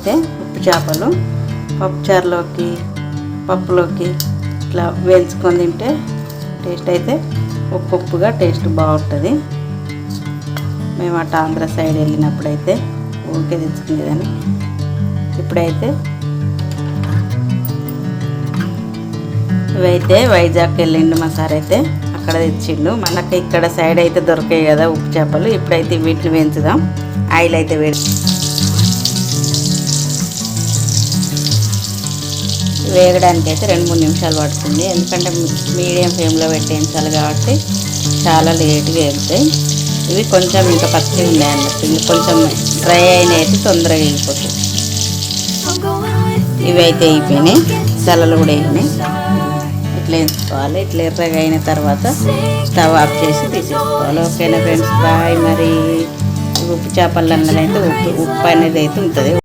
అయితే ఉప్పు చేపలు పప్పుచారులోకి పప్పులోకి ఇట్లా వేల్చుకొని తింటే టేస్ట్ అయితే ఉప్పుగా టేస్ట్ బాగుంటుంది. మేము అటు ఆంధ్ర సైడ్ వెళ్ళినప్పుడైతే ఊరికే తెచ్చుకునేదని. ఇప్పుడైతే ఇవైతే వైజాగ్ వెళ్ళిండు మా సార్ అయితే, అక్కడ తెచ్చిండు. మనకి ఇక్కడ సైడ్ అయితే దొరికాయి కదా ఉప్పు చేపలు. ఇప్పుడైతే వీటిని వేయించుదాం. ఆయిల్ అయితే వేగడానికి అయితే 2-3 నిమిషాలు పడుతుంది. ఎందుకంటే మీడియం ఫ్లేమ్లో పెట్టించాలి కాబట్టి చాలా లేట్గా వేగుతాయి. ఇవి కొంచెం ఇంకా పచ్చిగా ఉన్నాయి అన్నట్టు, ఇంకా కొంచెం డ్రై అయిన అయితే తొందరగా వేగిపోతాయి. ఇవి అయితే అయిపోయినాయి, చల్లలు కూడా వేగినాయి. ఇట్లా వేసుకోవాలి. ఇట్లా ఎర్రగా అయిన తర్వాత స్టవ్ ఆఫ్ చేసి తీసేసుకోవాలి. ఓకేనా ఫ్రెండ్స్, బాయ్. మరి ఉప్పు చేపలు అన్నది అయితే ఉప్పు అనేది అయితే ఉంటుంది.